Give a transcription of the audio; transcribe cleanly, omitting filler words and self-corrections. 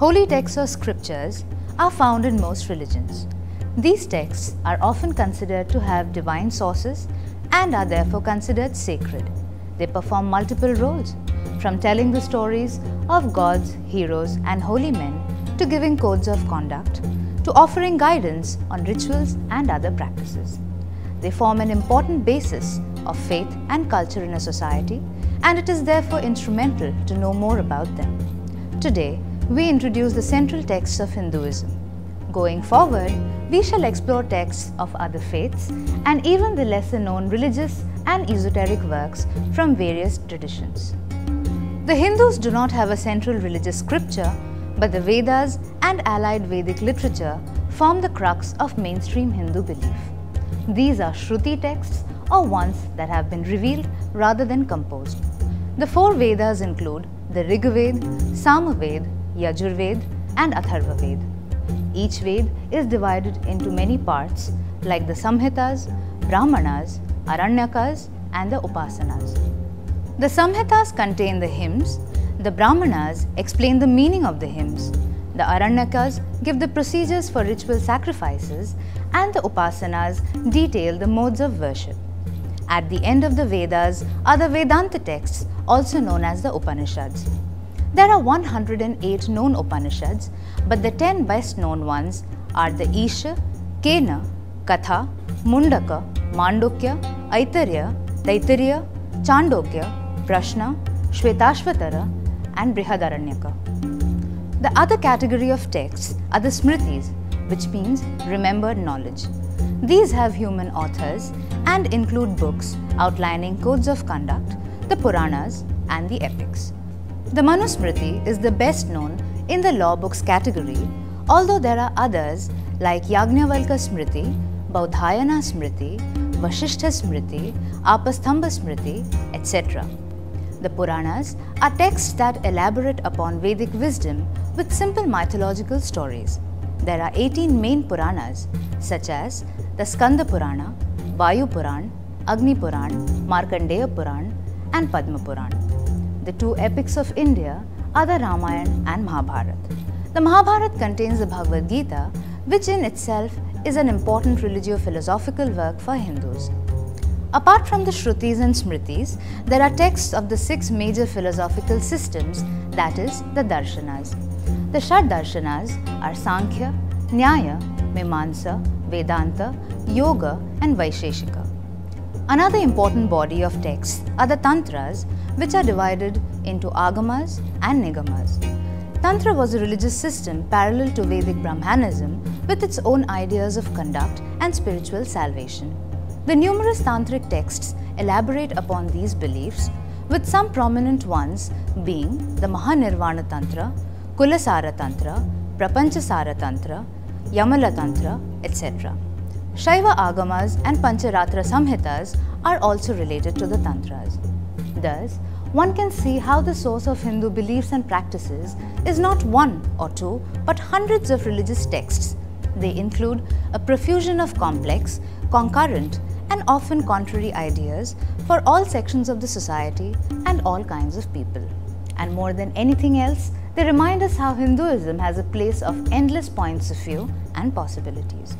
Holy texts or scriptures are found in most religions. These texts are often considered to have divine sources and are therefore considered sacred. They perform multiple roles, from telling the stories of gods, heroes, and holy men to giving codes of conduct, to offering guidance on rituals and other practices. They form an important basis of faith and culture in a society, and it is therefore instrumental to know more about them. Today, we introduce the central texts of Hinduism. Going forward, we shall explore texts of other faiths and even the lesser-known religious and esoteric works from various traditions. The Hindus do not have a central religious scripture, but the Vedas and allied Vedic literature form the crux of mainstream Hindu belief. These are Shruti texts, or ones that have been revealed rather than composed. The four Vedas include the Rigveda, Samaveda, Yajurveda, and Atharvaveda. Each Veda is divided into many parts like the Samhitas, Brahmanas, Aranyakas, and the Upasanas. The Samhitas contain the hymns, the Brahmanas explain the meaning of the hymns, the Aranyakas give the procedures for ritual sacrifices, and the Upasanas detail the modes of worship. At the end of the Vedas are the Vedanta texts, also known as the Upanishads. There are 108 known Upanishads, but the 10 best known ones are the Isha, Kena, Katha, Mundaka, Mandukya, Aitharya, Taittiriya, Chandogya, Prashna, Shvetashvatara, and Brihadaranyaka. The other category of texts are the Smritis, which means remembered knowledge. These have human authors and include books outlining codes of conduct, the Puranas, and the epics. The Manusmriti is the best known in the law books category, although there are others like Yajnavalkya Smriti, BAUDHAYANA Smriti, Vasishtha Smriti, AAPASTAMBHA Smriti, etc. The Puranas are texts that elaborate upon Vedic wisdom with simple mythological stories. There are 18 main Puranas, such as the Skanda Purana, Vayu Purana, Agni Purana, Markandeya Purana, and Padma Purana. The two epics of India are the Ramayana and Mahabharata. The Mahabharata contains the Bhagavad Gita, which in itself is an important religio-philosophical work for Hindus. Apart from the Shrutis and Smritis, there are texts of the 6 major philosophical systems, that is, the Darshanas. The Shad Darshanas are Sankhya, Nyaya, Mimamsa, Vedanta, Yoga, and Vaisheshika. Another important body of texts are the Tantras, which are divided into Agamas and Nigamas. Tantra was a religious system parallel to Vedic Brahmanism with its own ideas of conduct and spiritual salvation. The numerous tantric texts elaborate upon these beliefs, with some prominent ones being the Mahanirvana Tantra, Kulasara Tantra, Prapanchasara Tantra, Yamala Tantra, etc. Shaiva Agamas and Pancharatra Samhitas are also related to the Tantras. Thus, one can see how the source of Hindu beliefs and practices is not one or two, but hundreds of religious texts. They include a profusion of complex, concurrent, and often contrary ideas for all sections of the society and all kinds of people. And more than anything else, they remind us how Hinduism has a place of endless points of view and possibilities.